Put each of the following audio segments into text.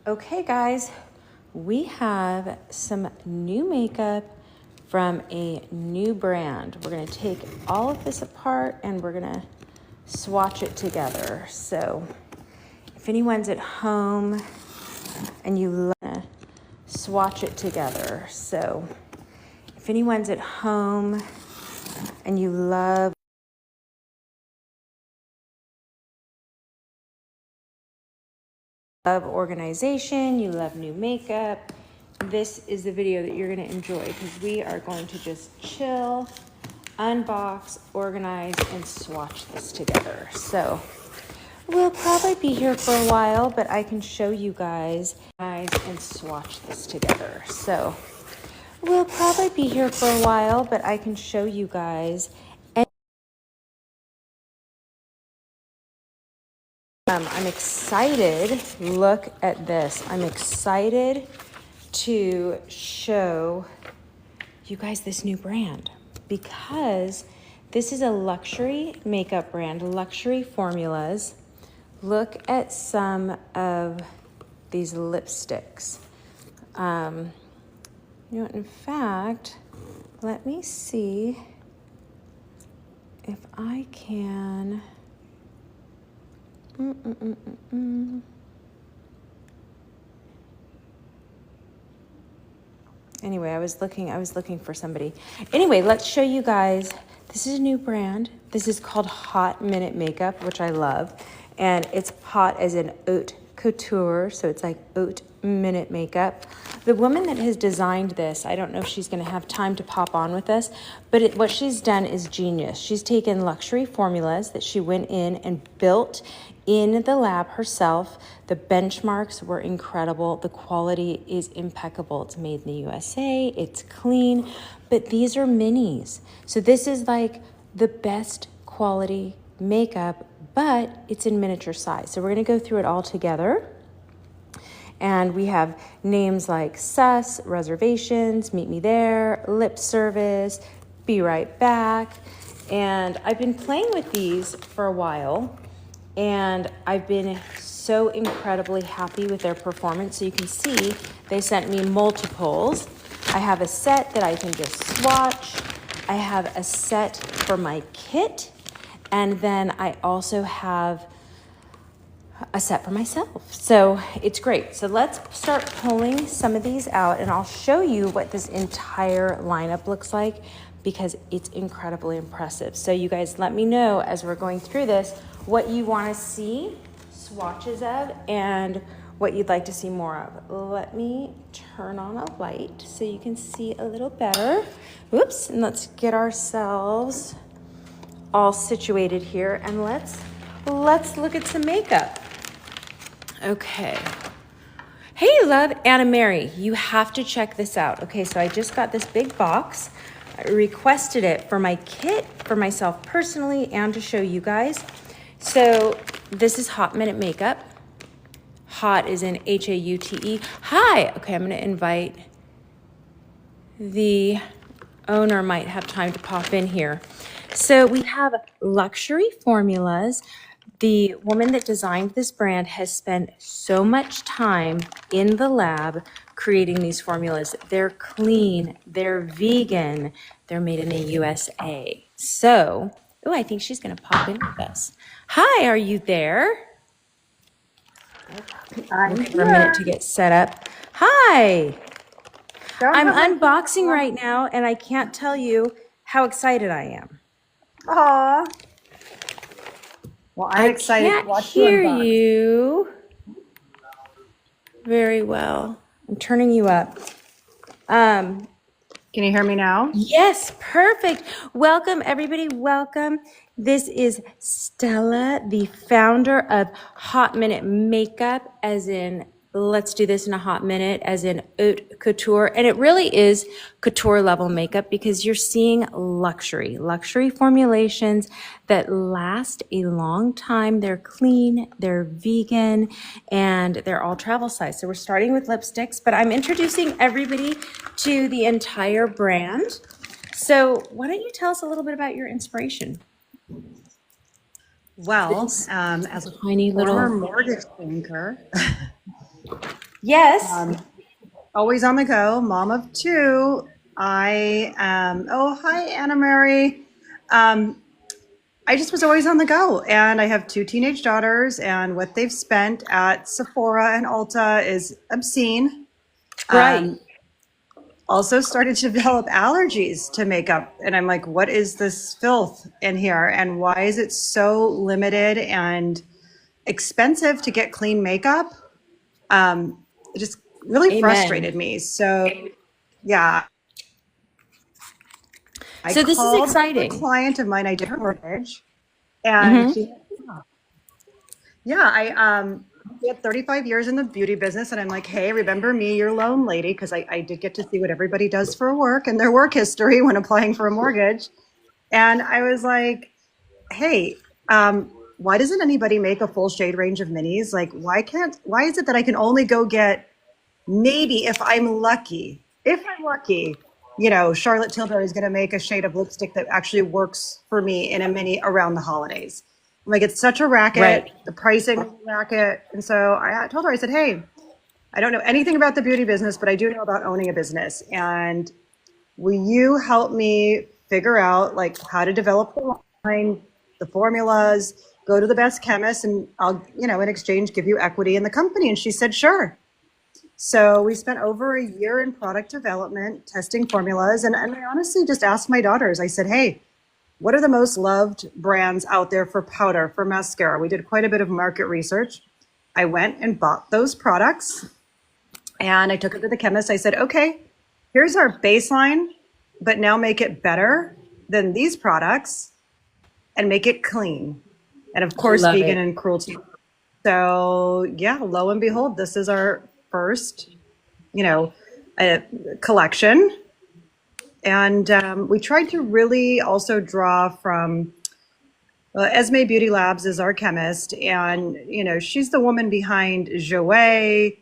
Okay, guys, we have some new makeup from a new brand. We're gonna take all of this apart and we're gonna swatch it together. So if anyone's at home and you love, swatch it together. So if anyone's at home and you love organization, you love new makeup, this is the video that you're going to enjoy because we are going to just chill, unbox, organize, and swatch this together. So we'll probably be here for a while, but I can show you guys and swatch this together. So we'll probably be here for a while, but I can show you guys. I'm excited. Look at this. I'm excited to show you guys this new brand because this is a luxury makeup brand, luxury formulas. Look at some of these lipsticks. In fact, let me see if I can. Anyway, I was looking for somebody. Anyway, let's show you guys. This is a new brand. This is called Haute Minute Makeup, which I love. And it's hot as in haute couture, so it's like haute minute makeup. The woman that has designed this, I don't know if she's gonna have time to pop on with us, but what she's done is genius. She's taken luxury formulas that she went in and built in the lab herself. The benchmarks were incredible. The quality is impeccable. It's made in the USA, it's clean, but these are minis. So this is like the best quality makeup, but it's in miniature size. So we're gonna go through it all together. And we have names like Sus, Reservations, Meet Me There, Lip Service, Be Right Back. And I've been playing with these for a while, and I've been so incredibly happy with their performance. So you can see they sent me multiples. I have a set that I can just swatch. I have a set for my kit. And then I also have a set for myself. So it's great. So let's start pulling some of these out and I'll show you what this entire lineup looks like because it's incredibly impressive. So you guys let me know as we're going through this what you want to see swatches of and what you'd like to see more of. Let me turn on a light so you can see a little better. Whoops, and let's get ourselves all situated here and let's look at some makeup. Okay. Hey, love, Anna Mary, you have to check this out. Okay, so I just got this big box. I requested it for my kit, for myself personally, and to show you guys. So this is Haute Minute Makeup. Hot is in Haute. Hi. Okay, I'm gonna invite the owner, might have time to pop in here. So we have luxury formulas. The woman that designed this brand has spent so much time in the lab creating these formulas. They're clean, they're vegan, they're made in the USA. So, oh, I think she's gonna pop in with us. Hi, are you there? I'm for a minute to get set up. Hi, I'm unboxing right now and I can't tell you how excited I am. Aw. Well, I'm excited to watch you unbox. I can't hear you very well. I'm turning you up. Can you hear me now? Yes, perfect. Welcome, everybody. Welcome. This is Stella, the founder of Haute Minute Makeup, as in let's do this in a hot minute, as in haute couture. And it really is couture level makeup because you're seeing luxury formulations that last a long time. They're clean, they're vegan, and they're all travel size. So we're starting with lipsticks, but I'm introducing everybody to the entire brand. So why don't you tell us a little bit about your inspiration? Well, as a tiny former little mortgage banker, Yes. Always on the go, mom of two. Oh, hi, Anna Mary. Um, I just was always on the go, and I have two teenage daughters, and what they've spent at Sephora and Ulta is obscene. Right. Also started to develop allergies to makeup, and I'm like, what is this filth in here, and why is it so limited and expensive to get clean makeup? It just really Amen. frustrated me. So yeah, I So this is called a exciting. client of mine. I did her mortgage, and Mm-hmm. she had 35 years in the beauty business, and I'm like, hey, remember me, your loan lady, because I did get to see what everybody does for work and their work history when applying for a mortgage. And I was like, hey, why doesn't anybody make a full shade range of minis? Like, why is it that I can only go get maybe if I'm lucky, Charlotte Tilbury is going to make a shade of lipstick that actually works for me in a mini around the holidays. I'm like, it's such a racket, Right. the pricing is a racket. And so I told her, I said, hey, I don't know anything about the beauty business, but I do know about owning a business. And will you help me figure out like how to develop the line, the formulas, go to the best chemist, and I'll, in exchange, give you equity in the company. And she said, sure. So we spent over a year in product development, testing formulas. And I honestly just asked my daughters, I said, hey, what are the most loved brands out there for powder, for mascara? We did quite a bit of market research. I went and bought those products and I took it to the chemist. I said, okay, here's our baseline, but now make it better than these products and make it clean. And of course, Love vegan it. and cruelty. So yeah, lo and behold, this is our first, you know, collection. And we tried to really also draw from Esme Beauty Labs is our chemist, and she's the woman behind Jouer,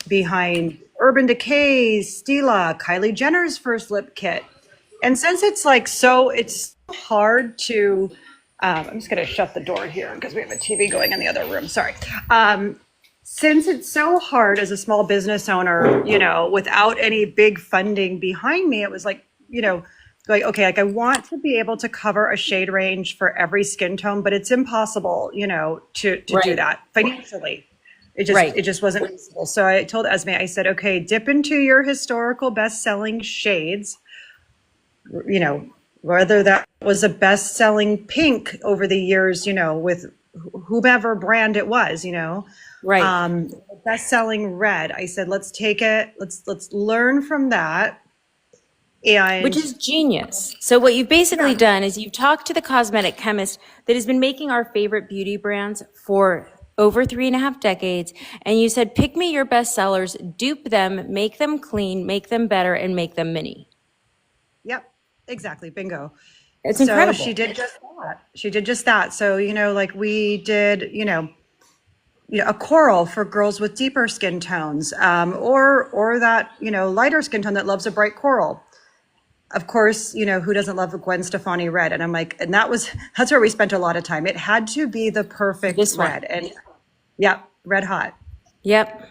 behind Urban Decay, Stella, Kylie Jenner's first lip kit. And since it's hard to, I'm just going to shut the door here because we have a TV going in the other room. Sorry. Since it's so hard as a small business owner, without any big funding behind me, it was like, okay, like I want to be able to cover a shade range for every skin tone, but it's impossible, to do Right. that financially. It Right. just wasn't feasible. So I told Esme, I said, okay, dip into your historical best-selling shades, you know, whether that was a best-selling pink over the years, with whomever brand it was, Right. best-selling red. I said, let's take it, let's learn from that. Which And is genius. So what you've basically yeah, done is you've talked to the cosmetic chemist that has been making our favorite beauty brands for over 3.5 decades. And you said, pick me your best sellers, dupe them, make them clean, make them better, and make them mini. yep, exactly, bingo. It's So incredible. she did just that. So, like we did, a coral for girls with deeper skin tones, or that lighter skin tone that loves a bright coral. Of course, who doesn't love a Gwen Stefani red? And I'm like, and that's where we spent a lot of time. It had to be the perfect This one. red, and yeah, red hot. Yep.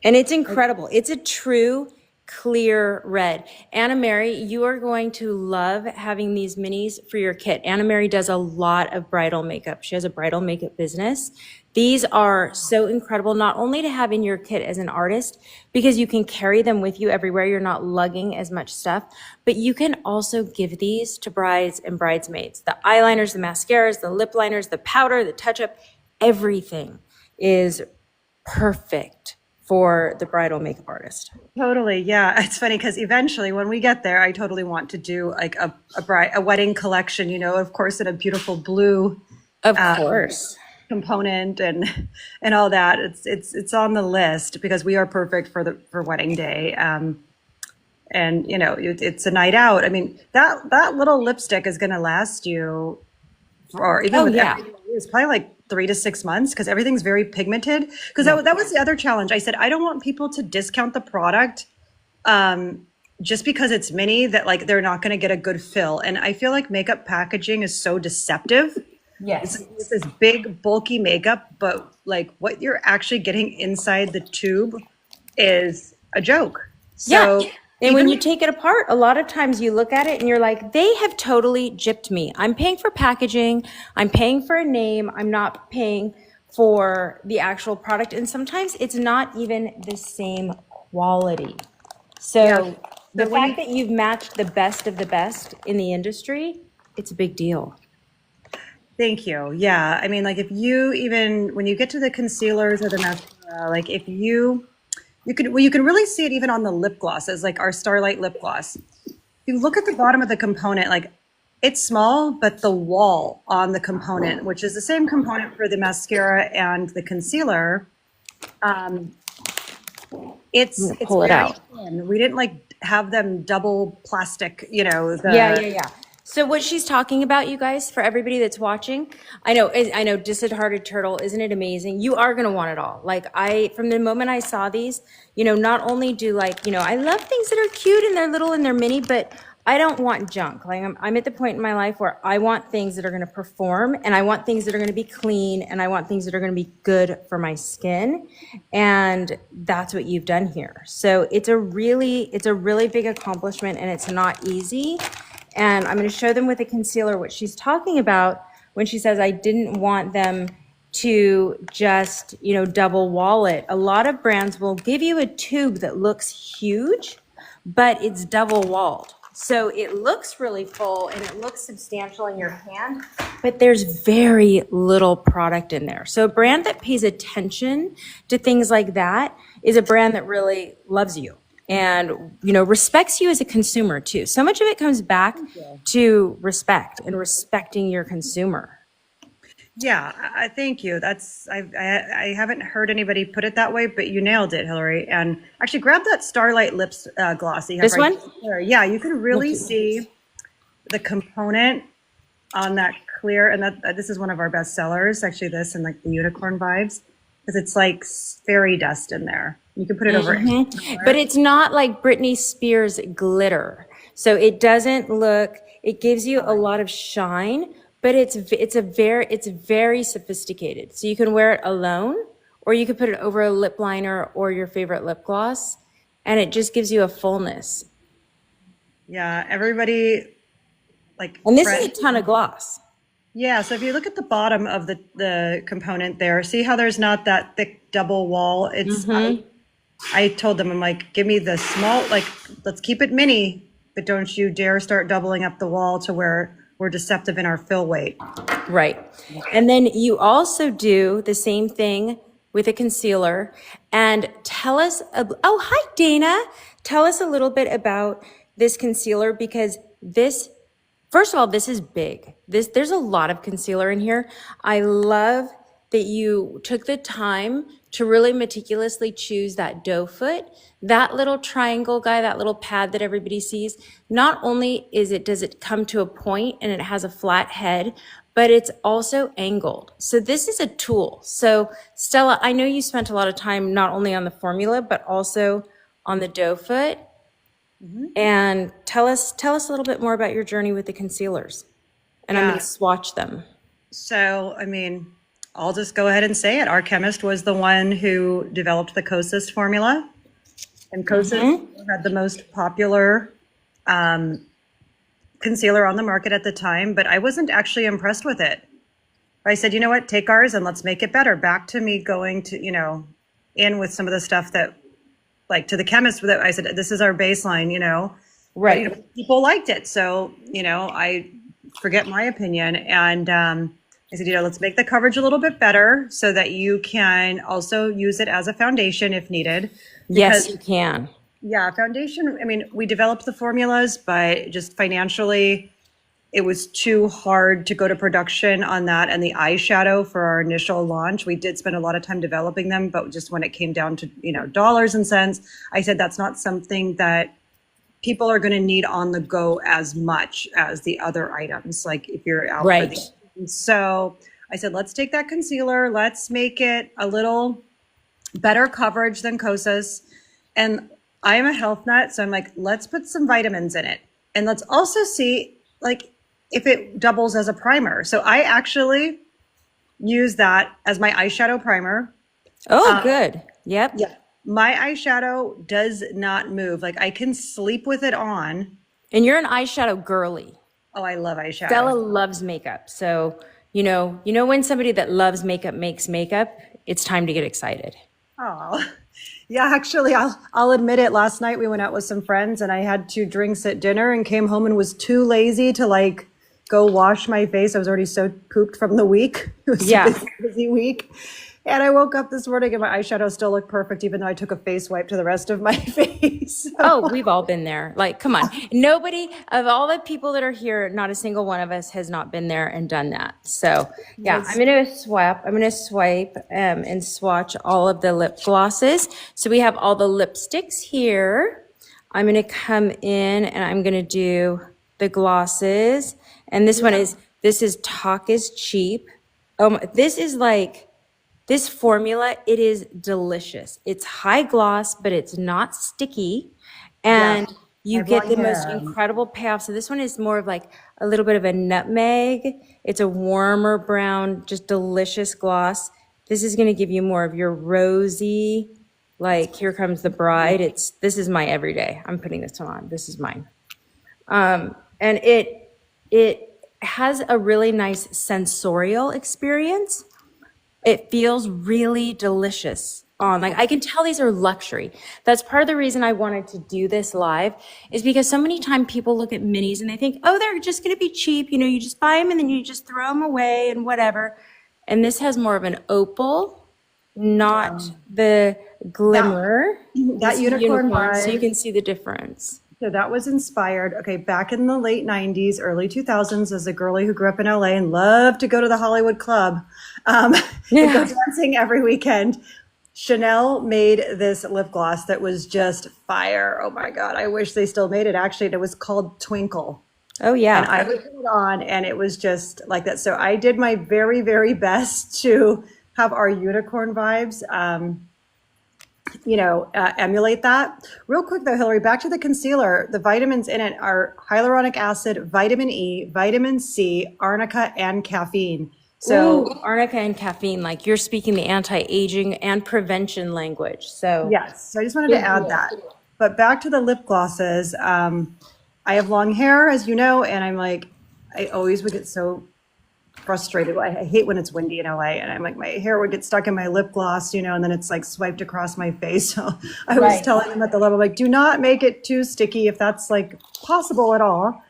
And it's incredible. It's a true clear red. Anna Mary, you are going to love having these minis for your kit. Anna Mary does a lot of bridal makeup. She has a bridal makeup business. These are so incredible, not only to have in your kit as an artist, because you can carry them with you everywhere. You're not lugging as much stuff, but you can also give these to brides and bridesmaids. The eyeliners, the mascaras, the lip liners, the powder, the touch-up, everything is perfect for the bridal makeup artist. Totally, yeah. It's funny because eventually, when we get there, I totally want to do like a wedding collection. Of course, in a beautiful blue Of course. component and all that. It's on the list because we are perfect for wedding day. And it's a night out. I mean, that little lipstick is going to last you for even Oh, with yeah. everything, it's probably like 3 to 6 months because everything's very pigmented. Because that was the other challenge. I said I don't want people to discount the product just because it's mini, that like they're not going to get a good fill. And I feel like makeup packaging is so deceptive. Yes. It's this big, bulky makeup, but like what you're actually getting inside the tube is a joke. Yeah. So And when you even take it apart, a lot of times you look at it and you're like, they have totally gypped me. I'm paying for packaging. I'm paying for a name. I'm not paying for the actual product. And sometimes it's not even the same quality. yeah. So the So when fact you that you've matched the best of the best in the industry, it's a big deal. Thank you. Yeah. I mean, like if you even when you get to the concealers or the mascara, like if you can well, you can really see it even on the lip glosses, like our Starlight lip gloss. If you look at the bottom of the component, like it's small, but the wall on the component, which is the same component for the mascara and the concealer, um, I'm gonna it's pull it very out. thin. We didn't like have them double plastic, you know, Yeah, the yeah, yeah. So what she's talking about, you guys, for everybody that's watching, I know, Dishearted Turtle, isn't it amazing? You are gonna want it all. Like from the moment I saw these, not only do I love things that are cute and they're little and they're mini, but I don't want junk. Like I'm at the point in my life where I want things that are gonna perform and I want things that are gonna be clean and I want things that are gonna be good for my skin. And that's what you've done here. So it's a really big accomplishment and it's not easy. And I'm going to show them with a concealer what she's talking about when she says, I didn't want them to just, double wall it. A lot of brands will give you a tube that looks huge, but it's double walled. So it looks really full and it looks substantial in your hand, but there's very little product in there. So a brand that pays attention to things like that is a brand that really loves you and respects you as a consumer too. So much of it comes back to respect and respecting your consumer. yeah, I thank you. I haven't heard anybody put it that way, but you nailed it, Hillary. And actually, grab that Starlight Lips gloss that you have This right one? there. Yeah, you can really Thank you. see the component on that clear, and that this is one of our best sellers. Actually, this and like the unicorn vibes, because it's like fairy dust in there. You can put it over any But color. it's not like Britney Spears glitter. So it doesn't look, it gives you a lot of shine, but it's very sophisticated. So you can wear it alone or you could put it over a lip liner or your favorite lip gloss and it just gives you a fullness. Yeah, everybody like And this is friend. a ton of gloss. Yeah, so if you look at the bottom of the component there, see how there's not that thick double wall? I told them, I'm like, give me the small, like, let's keep it mini, but don't you dare start doubling up the wall to where we're deceptive in our fill weight. Right. And then you also do the same thing with a concealer and tell us, oh, hi, Dana. Tell us a little bit about this concealer because first of all, this is big. There's a lot of concealer in here. I love that you took the time to really meticulously choose that doe foot, that little triangle guy, that little pad that everybody sees. Not only does it come to a point and it has a flat head, but it's also angled. So this is a tool. So Stella, I know you spent a lot of time not only on the formula, but also on the doe foot. And tell us a little bit more about your journey with the concealers. And I'm going Yeah. to swatch them. So, I mean, I'll just go ahead and say it. Our chemist was the one who developed the Kosas formula. And Kosas had the most popular concealer on the market at the time, but I wasn't actually impressed with it. I said, you know what, take ours and let's make it better. Back to me going to, in with some of the stuff that, like to the chemist, that I said, this is our baseline, But, Right. people liked it. So, I forget my opinion. And I said, let's make the coverage a little bit better so that you can also use it as a foundation if needed. Yes, Because you can. yeah, foundation, I mean, we developed the formulas, but just financially, it was too hard to go to production on that and the eyeshadow for our initial launch. We did spend a lot of time developing them, but just when it came down to, dollars and cents, I said that's not something that people are going to need on the go as much as the other items, like if you're out for Right. the. So I said, let's take that concealer, let's make it a little better coverage than Kosas. And I am a health nut, so I'm like, let's put some vitamins in it. And let's also see, like, if it doubles as a primer. So I actually use that as my eyeshadow primer. Oh, good. Yep. Yeah. My eyeshadow does not move. Like I can sleep with it on. And you're an eyeshadow girly. Oh, I love Stella eyeshadow. loves makeup. So, you know when somebody that loves makeup makes makeup, it's time to get excited. Oh, yeah, actually, I'll admit it. Last night we went out with some friends and I had 2 drinks at dinner and came home and was too lazy to like go wash my face. I was already so pooped from the week. It was a Yeah. busy week. And I woke up this morning and my eyeshadow still looked perfect, even though I took a face wipe to the rest of my face. Oh, we've all been there. Like, come on. Nobody of all the people that are here, not a single one of us has not been there and done that. So, yeah, Yes. I'm going to swipe and swatch all of the lip glosses. So we have all the lipsticks here. I'm going to come in and I'm going to do the glosses. And this is Talk is Cheap. This is like, this formula, it is delicious. It's high gloss, but it's not sticky. Yeah. And I you have get long the most hair. incredible payoff. So this one is more of like a little bit of a nutmeg. It's a warmer brown, just delicious gloss. This is going to give you more of your rosy, like Here Comes the Bride. This is my everyday. I'm putting this one on. This is mine. And it has a really nice sensorial experience. It feels really delicious on. Like I can tell these are luxury. That's part of the reason I wanted to do this live is because so many times people look at minis and they think, oh, they're just going to be cheap. You just buy them and then you just throw them away and whatever. And this has more of an opal, not the glimmer. This That is unicorn so you vibe. can see the difference. So that was inspired, okay, back in the late 90s, early 2000s, as a girlie who grew up in LA and loved to go to the Hollywood Club um, and go Yeah. dancing every weekend. Chanel made this lip gloss that was just fire. Oh my God, I wish they still made it. Actually, it was called Twinkle. Oh, And yeah. I would put it on and it was just like that. So I did my very, very best to have our unicorn vibes. Emulate that. Real quick though, Hillary, back to the concealer. The vitamins in it are hyaluronic acid, vitamin E, vitamin C, arnica, and caffeine. Ooh, So arnica and caffeine, like you're speaking the anti-aging and prevention language. So yes, so I just wanted to big add deal. that. But back to the lip glosses. I have long hair, as you know, and I'm like, I always would get so frustrated. I hate when it's windy in LA, and I'm like, my hair would get stuck in my lip gloss, and then it's like swiped across my face. So I was Right. telling them at the level, like, do not make it too sticky if that's like possible at all.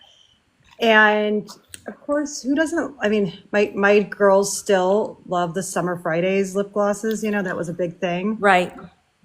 And of course, who doesn't? I mean, my girls still love the Summer Fridays lip glosses. That was a big thing. Right.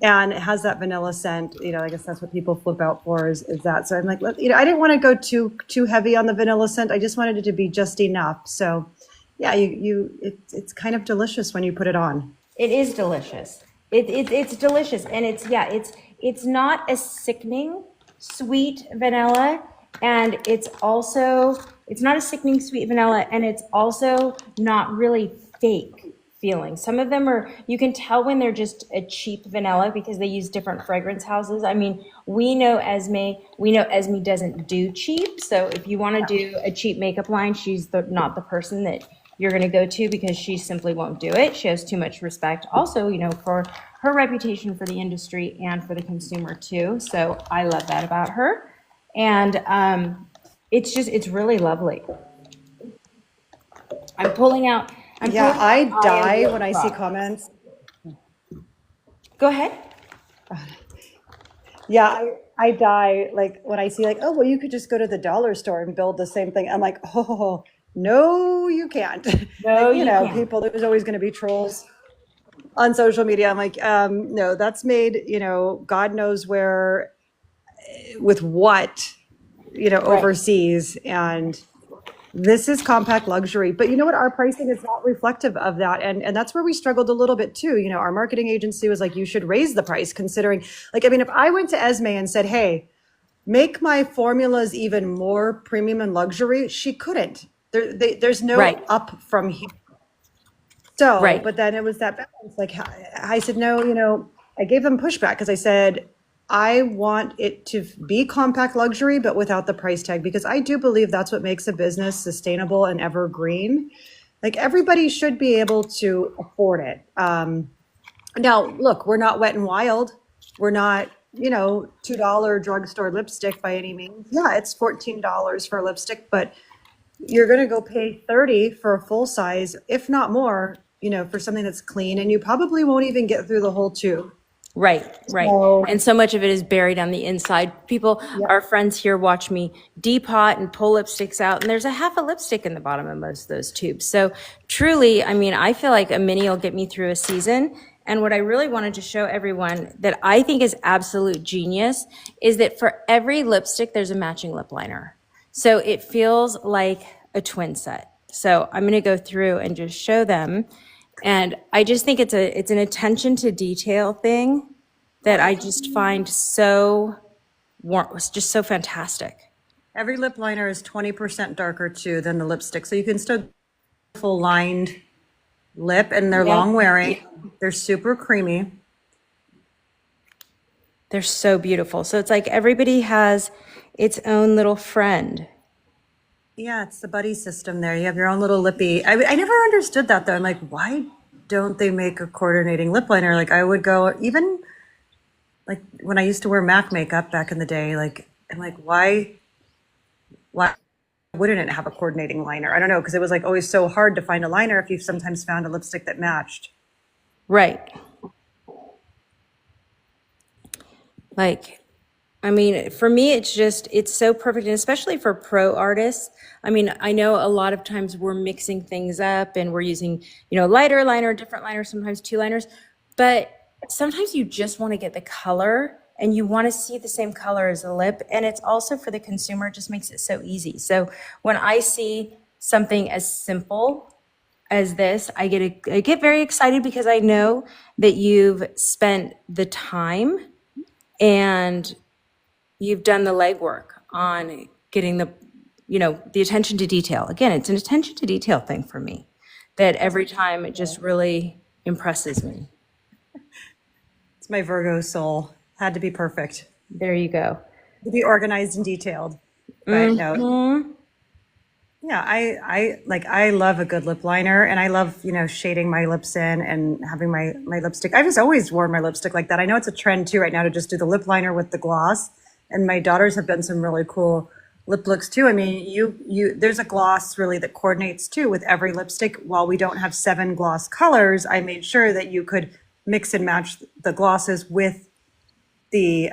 And it has that vanilla scent. I guess that's what people flip out for is that. So I'm like, I didn't want to go too heavy on the vanilla scent. I just wanted it to be just enough. So yeah, it's kind of delicious when you put it on. It is delicious. It's delicious. And it's not a sickening sweet vanilla. And it's not a sickening sweet vanilla. And it's also not really fake feeling. Some of them you can tell when they're just a cheap vanilla because they use different fragrance houses. I mean, we know Esme doesn't do cheap. So if you want to do a cheap makeup line, she's not the person that you're going to go to because she simply won't do it. She has too much respect also, for her reputation for the industry and for the consumer too. So I love that about her. And it's really lovely. I'm pulling out. Yeah, I Eye die of when lip I see product. comments. Go ahead. Yeah, I die like when I see like, oh, well, you could just go to the dollar store and build the same thing. I'm like, oh, no, you can't. No, Like, you can't. people, there's always going to be trolls on social media. I'm like, no, that's made, God knows where, with what, Right. overseas. And this is compact luxury. But you know what? Our pricing is not reflective of that. And that's where we struggled a little bit too. Our marketing agency was like, you should raise the price considering, like, I mean, if I went to Esme and said, hey, make my formulas even more premium and luxury, she couldn't. There's no Right. up from here. So, Right. but then it was that balance. Like I said, no, I gave them pushback because I said, I want it to be compact luxury, but without the price tag, because I do believe that's what makes a business sustainable and evergreen. Like everybody should be able to afford it. Now, look, we're not Wet and Wild. We're not, $2 drugstore lipstick by any means. Yeah, it's $14 for a lipstick, but you're going to go pay 30 for a full size, if not more, for something that's clean, and you probably won't even get through the whole tube. Right, right. So, And so much of it is buried on the inside. People, yeah. our friends here watch me depot and pull lipsticks out, and there's a half a lipstick in the bottom of most of those tubes. So truly, I mean, I feel like a mini will get me through a season. And what I really wanted to show everyone that I think is absolute genius is that for every lipstick, there's a matching lip liner. So it feels like a twin set. So I'm going to go through and just show them. And I just think it's an attention to detail thing that I just find so just so fantastic. Every lip liner is 20% darker too than the lipstick. So you can still full lined lip, and they're long wearing. They're super creamy. They're so beautiful. So it's like everybody has its own little friend. Yeah, it's the buddy system there. You have your own little lippy. I never understood that though. I'm like, why don't they make a coordinating lip liner? Like I would go, even like when I used to wear MAC makeup back in the day, like I'm like, why wouldn't it have a coordinating liner? I don't know, because it was like always so hard to find a liner if you sometimes found a lipstick that matched. Right. Like, I mean, for me, it's so perfect. And especially for pro artists. I mean, I know a lot of times we're mixing things up and we're using, lighter liner, different liners, sometimes two liners, but sometimes you just want to get the color and you want to see the same color as the lip. And it's also for the consumer, it just makes it so easy. So when I see something as simple as this, I get very excited because I know that you've spent the time and you've done the legwork on getting the attention to detail. Again, it's an attention to detail thing for me that every time it just really impresses me. It's my Virgo soul. Had to be perfect. There you go. To be organized and detailed. But no. Yeah, I love a good lip liner, and I love, shading my lips in and having my lipstick. I've just always worn my lipstick like that. I know it's a trend too right now to just do the lip liner with the gloss. And my daughters have done some really cool lip looks too. I mean, there's a gloss really that coordinates too with every lipstick. While we don't have 7 gloss colors, I made sure that you could mix and match the glosses with the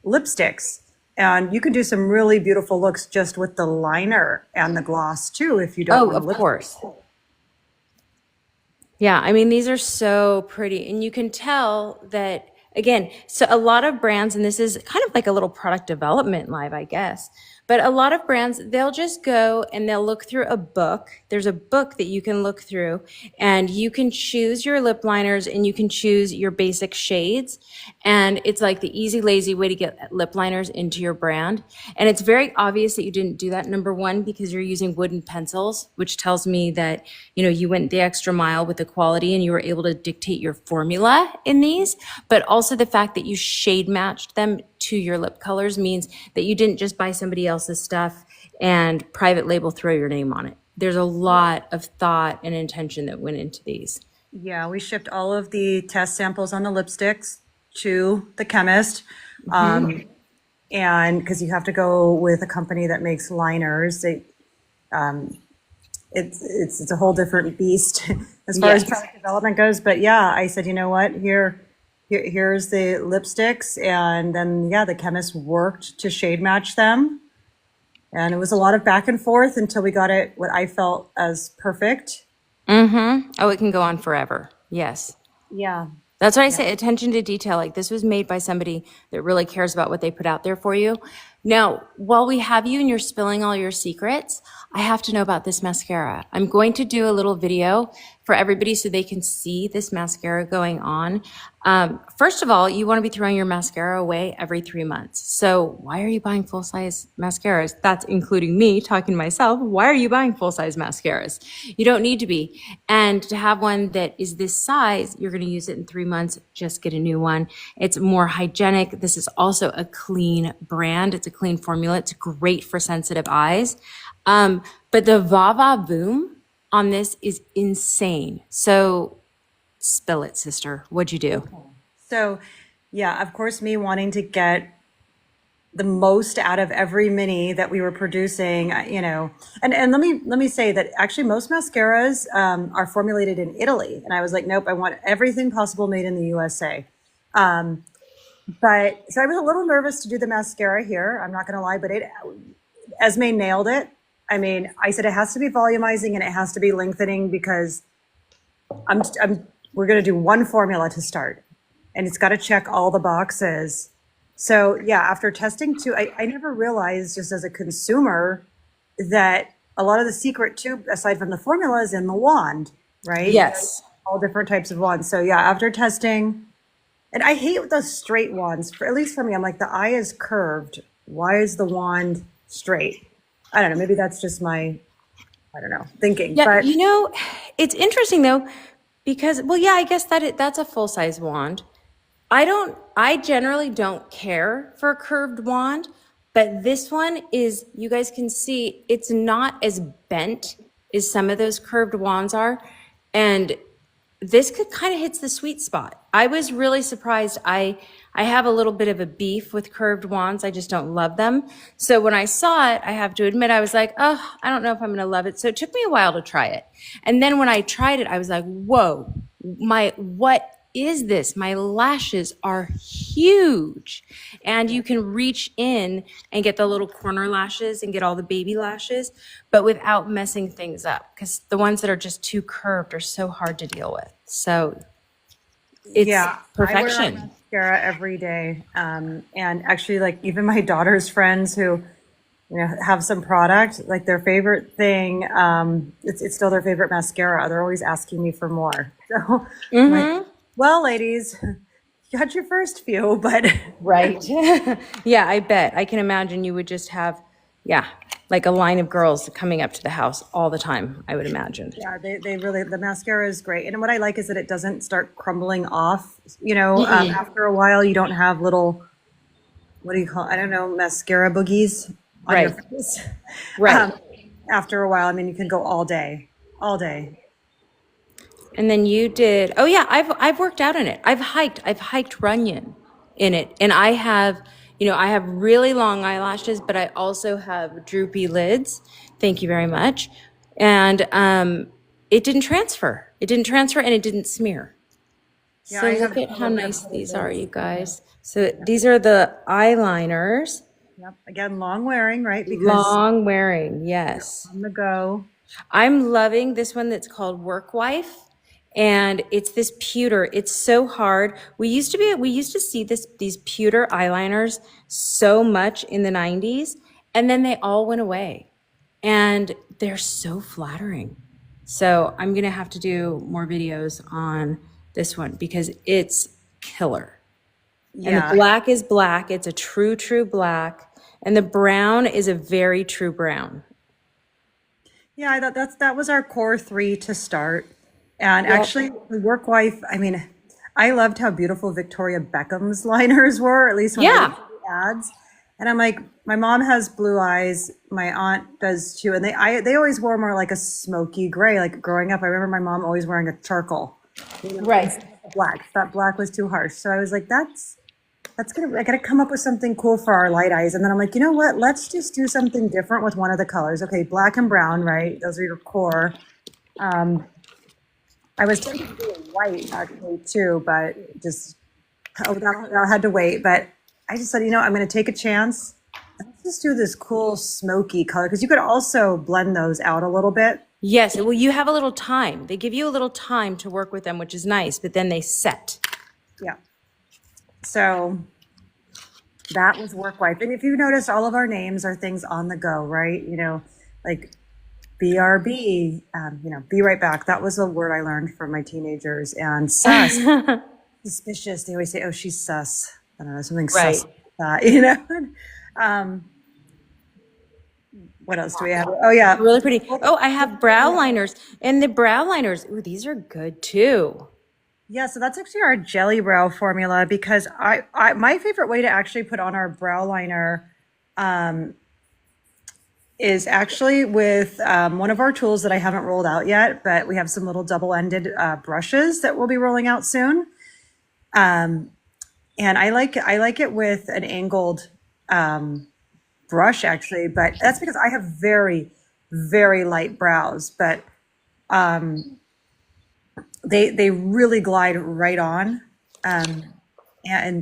lipsticks. And you can do some really beautiful looks just with the liner and the gloss too, if you don't. Oh, of course. Yeah, I mean, these are so pretty. And you can tell that, again, so a lot of brands, and this is kind of like a little product development live, I guess, but a lot of brands, they'll just go and they'll look through a book. There's a book that you can look through and you can choose your lip liners and you can choose your basic shades. And it's like the easy, lazy way to get lip liners into your brand. And it's very obvious that you didn't do that, number one, because you're using wooden pencils, which tells me that, you went the extra mile with the quality and you were able to dictate your formula in these. But also the fact that you shade matched them to your lip colors means that you didn't just buy somebody else's stuff and private label throw your name on it. There's a lot of thought and intention that went into these. Yeah, we shipped all of the test samples on the lipsticks to the chemist. And because you have to go with a company that makes liners, it's a whole different beast as far as product development goes. But yeah, I said, you know what, here's the lipsticks. And then, the chemist worked to shade match them. And it was a lot of back and forth until we got it, what I felt as perfect. Oh, it can go on forever. Yes. Yeah. That's what I say, attention to detail. Like this was made by somebody that really cares about what they put out there for you. Now, while we have you and you're spilling all your secrets, I have to know about this mascara. I'm going to do a little video for everybody so they can see this mascara going on. First of all, you want to be throwing your mascara away every 3 months. So why are you buying full-size mascaras? That's including me talking to myself. Why are you buying full-size mascaras? You don't need to be. And to have one that is this size, you're going to use it in 3 months, just get a new one. It's more hygienic. This is also a clean brand. It's a clean formula. It's great for sensitive eyes. But the Va Boom on this is insane. So spill it, sister. What'd you do? So, yeah, of course, me wanting to get the most out of every mini that we were producing, and let me say that actually most mascaras are formulated in Italy, and I was like, nope, I want everything possible made in the USA. But so I was a little nervous to do the mascara here. I'm not going to lie, but Esme nailed it. I mean, I said it has to be volumizing and it has to be lengthening because we're going to do one formula to start, and it's got to check all the boxes. So yeah, after testing too, I never realized just as a consumer that a lot of the secret too, aside from the formula, is in the wand, right? Yes. All different types of wands. So yeah, after testing, and I hate those straight wands. At least for me, I'm like, the eye is curved. Why is the wand straight? I don't know. Maybe that's just my, I don't know, thinking. Yeah, But it's interesting though, because, well, yeah, I guess that's a full-size wand. I generally don't care for a curved wand, but this one is, you guys can see, it's not as bent as some of those curved wands are. And this could kind of hits the sweet spot. I was really surprised. I have a little bit of a beef with curved wands. I just don't love them. So when I saw it, I have to admit, I was like, oh, I don't know if I'm going to love it. So it took me a while to try it. And then when I tried it, I was like, whoa, what is this? My lashes are huge. And you can reach in and get the little corner lashes and get all the baby lashes, but without messing things up, because the ones that are just too curved are so hard to deal with. So it's yeah, perfection. I wear mascara every day. And actually, like even my daughter's friends who have some product, like their favorite thing, it's still their favorite mascara. They're always asking me for more. So I'm like, well, ladies, you got your first few, but Right. Yeah, I bet. I can imagine you would just have, like a line of girls coming up to the house all the time, I would imagine. yeah, they really, the mascara is great. And what I like is that it doesn't start crumbling off, after a while. You don't have little, what do you call, I don't know, mascara boogies on your Right. face. Right. After a while, I mean, you can go all day, all day. And then you did, oh yeah, I've worked out in it. I've hiked Runyon in it. And I have really long eyelashes, but I also have droopy lids. Thank you very much. And it didn't transfer. It didn't transfer and it didn't smear. Yeah, So I look have at a how little bit of nice both these of are, those. you guys. So these are the eyeliners. Yep. Again, long wearing, right? Because Long wearing, yes. on the go. I'm loving this one that's called Work Wife. And it's this pewter. It's so hard. We used to see these pewter eyeliners so much in the 90s, and then they all went away. And they're so flattering. So I'm gonna have to do more videos on this one because it's killer. And the Yeah. black is black. It's a true black. And the brown is a very true brown. Yeah, I thought that was our core three to start. And Yep. actually, the work wife, I mean, I loved how beautiful Victoria Beckham's liners were, at least when I Yeah. looked at the ads. And I'm like, my mom has blue eyes, my aunt does too, and they always wore more like a smoky gray. Like growing up, I remember my mom always wearing a charcoal, Right. black. That black was too harsh. So I was like, I gotta come up with something cool for our light eyes. And then I'm like, you know what? Let's just do something different with one of the colors. Okay, black and brown, right? Those are your core. I was thinking of doing white actually too, but just that had to wait. But I just said, I'm going to take a chance. Let's just do this cool smoky color because you could also blend those out a little bit. Yes. Well, you have a little time. They give you a little time to work with them, which is nice, but then they set. Yeah. So that was work wife. And if you notice, all of our names are things on the go, right? Like BRB, be right back. That was a word I learned from my teenagers. And sus, suspicious. They always say, "Oh, she's sus." I don't know, something Right. sus. Um, what else do we have? Oh yeah, Really pretty. Oh, I have brow liners. And the brow liners, ooh, these are good too. yeah. So that's actually our jelly brow formula because my favorite way to actually put on our brow liner is actually with one of our tools that I haven't rolled out yet, but we have some little double-ended brushes that we'll be rolling out soon. And I like it with an angled brush actually, but that's because I have very, very light brows, but they really glide right on. And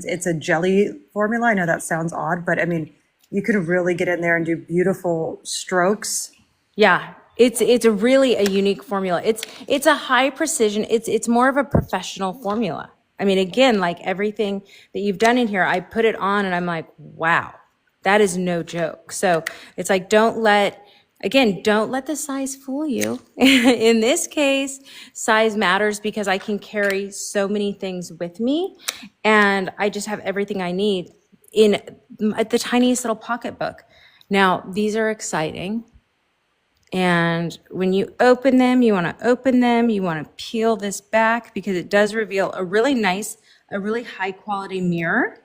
it's a jelly formula. I know that sounds odd, but I mean, you can really get in there and do beautiful strokes. Yeah. It's a really a unique formula. It's a high precision. It's more of a professional formula. I mean, again, like everything that you've done in here, I put it on and I'm like, wow, that is no joke. So it's like, don't let the size fool you. In this case, size matters because I can carry so many things with me and I just have everything I need in the tiniest little pocketbook. Now, these are exciting. And when you open them, you want to peel this back because it does reveal a really nice, a really high quality mirror.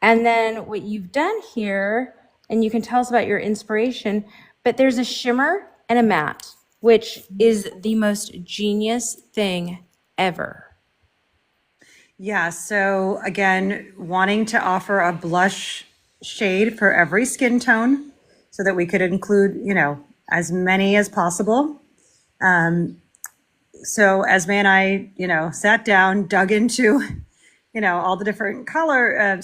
And then what you've done here, and you can tell us about your inspiration, but there's a shimmer and a matte, which is the most genius thing ever. Yeah, so again, wanting to offer a blush shade for every skin tone so that we could include, as many as possible. So Esme and I, sat down, dug into, all the different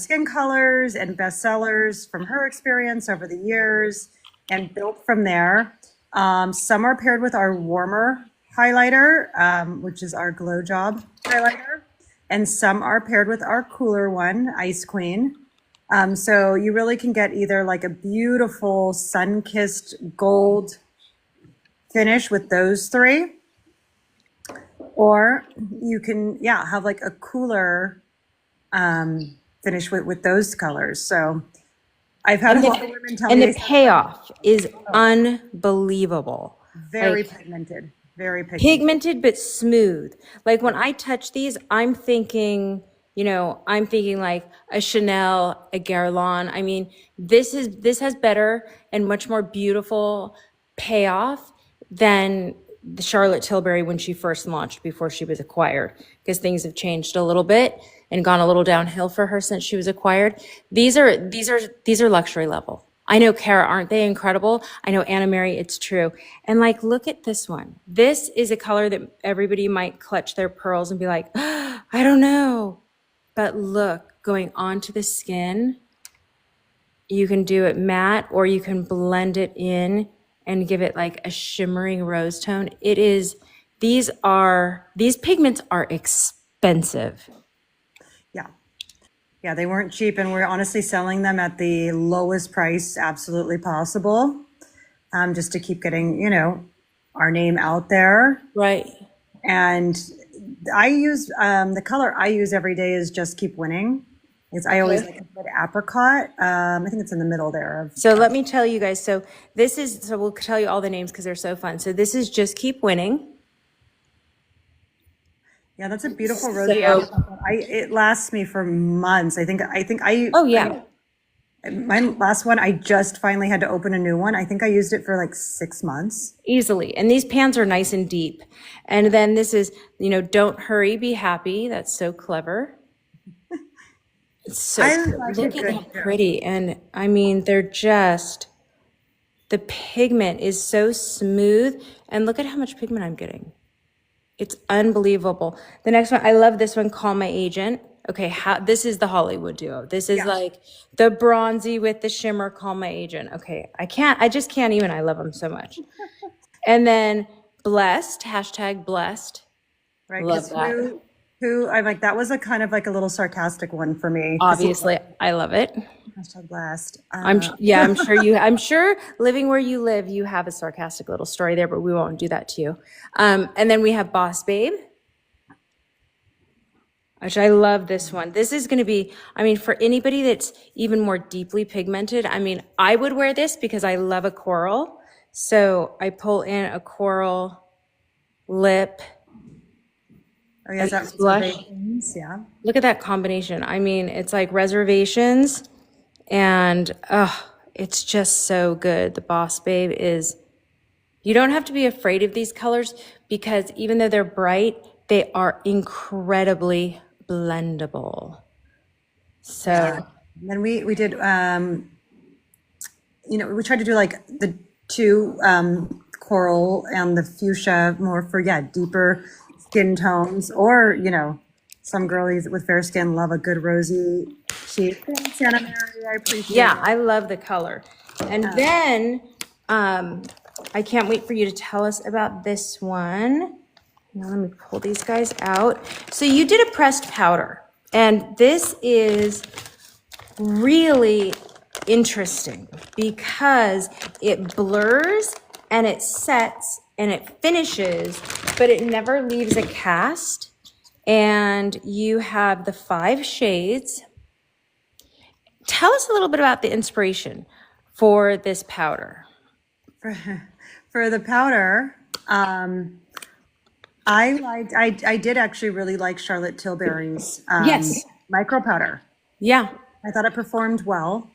skin colors and bestsellers from her experience over the years and built from there. Some are paired with our warmer highlighter, which is our Glow Job highlighter, and some are paired with our cooler one, Ice Queen. So you really can get either like a beautiful sun-kissed gold finish with those three, or you can, have like a cooler finish with those colors. So I've had a lot of women tell And me the payoff is unbelievable. very Like, pigmented, very pigmented. pigmented but smooth. Like when I touch these, I'm thinking like a Chanel, a Guerlain. I mean, this has better and much more beautiful payoff than the Charlotte Tilbury when she first launched before she was acquired, because things have changed a little bit and gone a little downhill for her since she was acquired. These are luxury level. I know, Kara, aren't they incredible? I know, Anna Mary, it's true. And like, look at this one. This is a color that everybody might clutch their pearls and be like, oh, I don't know. But look, going onto the skin, you can do it matte or you can blend it in and give it like a shimmering rose tone. These pigments are expensive. Yeah. Yeah, they weren't cheap, and we're honestly selling them at the lowest price absolutely possible, just to keep getting, our name out there. Right. And I use the color I use every day is Just Keep Winning. I always like a good apricot. I think it's in the middle there. So let me tell you guys. So we'll tell you all the names because they're so fun. So this is Just Keep Winning. Yeah, that's a beautiful rosy apricot. It lasts me for months. Oh yeah. My last one, I just finally had to open a new one. I think I used it for like 6 months. Easily. And these pans are nice and deep. And then this is, Don't Hurry, Be Happy. That's so clever. It's so look at how pretty. And I mean, the pigment is so smooth. And look at how much pigment I'm getting. It's unbelievable. The next one, I love this one, Call My Agent. Okay, this is the Hollywood duo. This is like the bronzy with the shimmer, Call My Agent. Okay, I just can't even. I love them so much. And then Blessed, #Blessed. Right, love that. Who I'm like, that was a kind of like a little sarcastic one for me. Obviously, I love it. Hashtag last. I'm sure living where you live, you have a sarcastic little story there, but we won't do that to you. And then we have Boss Babe, which I love this one. This is going to be, I mean, for anybody that's even more deeply pigmented, I mean, I would wear this because I love a coral. So I pull in a coral lip. Oh yeah, that's blush. Yeah. Look at that combination. I mean, it's like reservations and it's just so good. The Boss Babe is, you don't have to be afraid of these colors because even though they're bright, they are incredibly blendable. So And then we did we tried to do like the two coral and the fuchsia more for deeper skin tones, or some girlies with fair skin love a good rosy cheek. Thanks, Santa Mary, I appreciate it. I love the color. And then I can't wait for you to tell us about this one. Now let me pull these guys out. So you did a pressed powder, and this is really interesting because it blurs and it sets and it finishes, but it never leaves a cast. And you have the 5 shades. Tell us a little bit about the inspiration for this powder. For the powder, I did actually really like Charlotte Tilbury's Yes. micro powder. Yeah. I thought it performed well.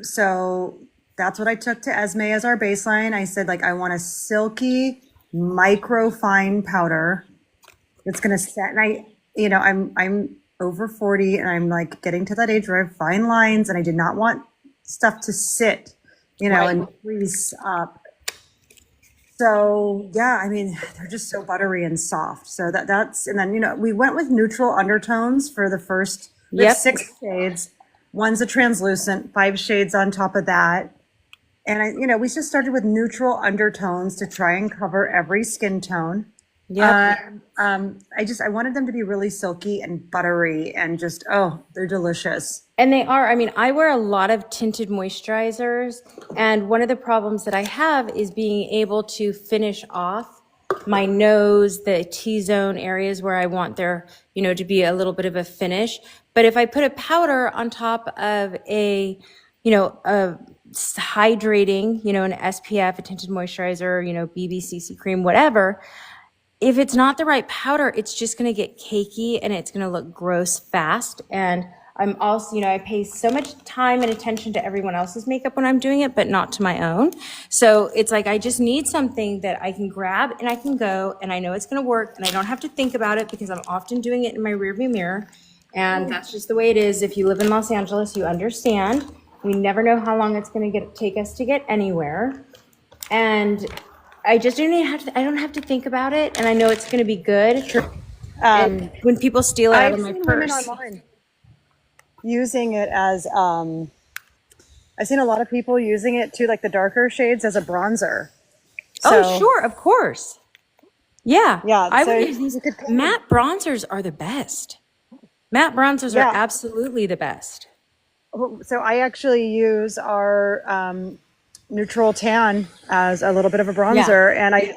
So that's what I took to Esme as our baseline. I said, like, I want a silky, micro fine powder that's going to set. And I'm over 40 and I'm like getting to that age where I have fine lines and I did not want stuff to sit, Right. and crease up. So yeah, I mean, they're just so buttery and soft. So that's, and then, we went with neutral undertones for the first we have 6 shades. One's a translucent, 5 shades on top of that. And we just started with neutral undertones to try and cover every skin tone. Yep. I wanted them to be really silky and buttery and just, they're delicious. And they are. I mean, I wear a lot of tinted moisturizers, and one of the problems that I have is being able to finish off my nose, the T-zone areas where I want there, to be a little bit of a finish. But if I put a powder on top of a hydrating, an SPF, a tinted moisturizer, BB/CC cream, whatever, if it's not the right powder, it's just going to get cakey and it's going to look gross fast. And I'm also, I pay so much time and attention to everyone else's makeup when I'm doing it, but not to my own. So it's like, I just need something that I can grab and I can go and I know it's going to work and I don't have to think about it because I'm often doing it in my rearview mirror. And that's just the way it is. If you live in Los Angeles, you understand. We never know how long it's going to take us to get anywhere. And I just I don't have to think about it. And I know it's going to be good. And when people steal it out of my purse. Online using it as, I've seen a lot of people using it too, like the darker shades as a bronzer. Oh, sure. Of course. Yeah. Yeah. I would use these. Matte bronzers are the best. Matte bronzers are absolutely the best. So I actually use our neutral tan as a little bit of a bronzer, and I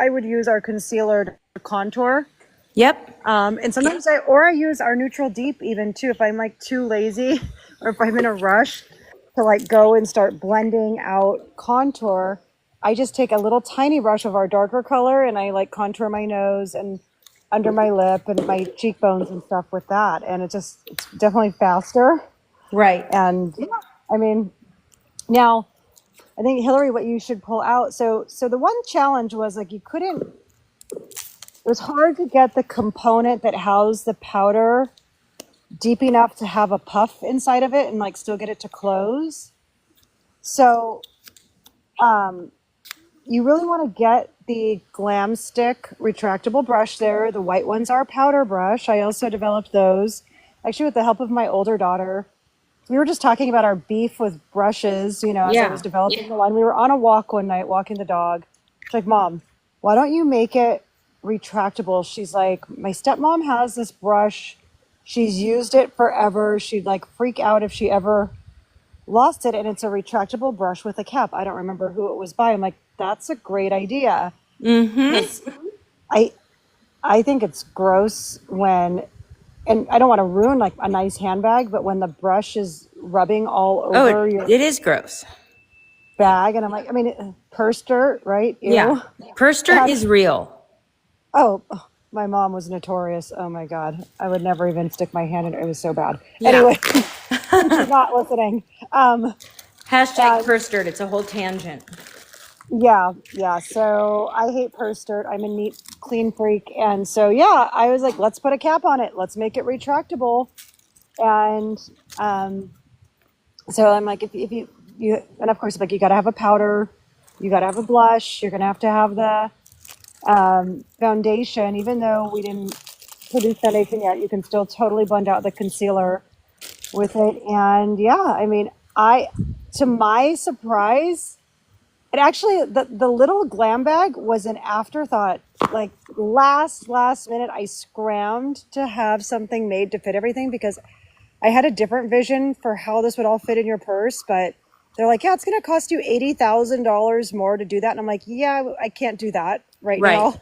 would use our concealer to contour. Yep. And sometimes I use our neutral deep even too, if I'm like too lazy or if I'm in a rush to like go and start blending out contour. I just take a little tiny brush of our darker color and I like contour my nose and under my lip and my cheekbones and stuff with that. And it's definitely faster. Right. And I mean, now I think Hillary, what you should pull out. So the one challenge was like, it was hard to get the component that housed the powder deep enough to have a puff inside of it and like still get it to close. So, you really want to get the Glam Stick retractable brush there. The white ones are powder brush. I also developed those actually with the help of my older daughter. We were just talking about our beef with brushes, as I was developing the line. We were on a walk one night, walking the dog. She's like, Mom, why don't you make it retractable. She's like, my stepmom has this brush. She's used it forever. She'd like freak out if she ever lost it. And it's a retractable brush with a cap. I don't remember who it was by. I'm like, that's a great idea. Because I, I think it's gross when, and I don't want to ruin like a nice handbag, but when the brush is rubbing all over your it is gross. bag, and I'm like, I mean, purse dirt, right? Ew. Yeah. Purse dirt is real. Oh, my mom was notorious. Oh my God. I would never even stick my hand in it. It was so bad. Yeah. Anyway, she's not listening. Hashtag purse dirt. It's a whole tangent. Yeah. So I hate purse dirt. I'm a neat, clean freak. And so, yeah, I was like, let's put a cap on it. Let's make it retractable. And so I'm like, if you, and of course, like you got to have a powder, you got to have a blush, you're going to have the foundation. Even though we didn't produce foundation yet, you can still totally blend out the concealer with it. And yeah, I mean, to my surprise, it actually, the little glam bag was an afterthought. Like last minute, I scrammed to have something made to fit everything because I had a different vision for how this would all fit in your purse, but they're like, yeah, it's going to cost you $80,000 more to do that. And I'm like, yeah, I can't do that right now.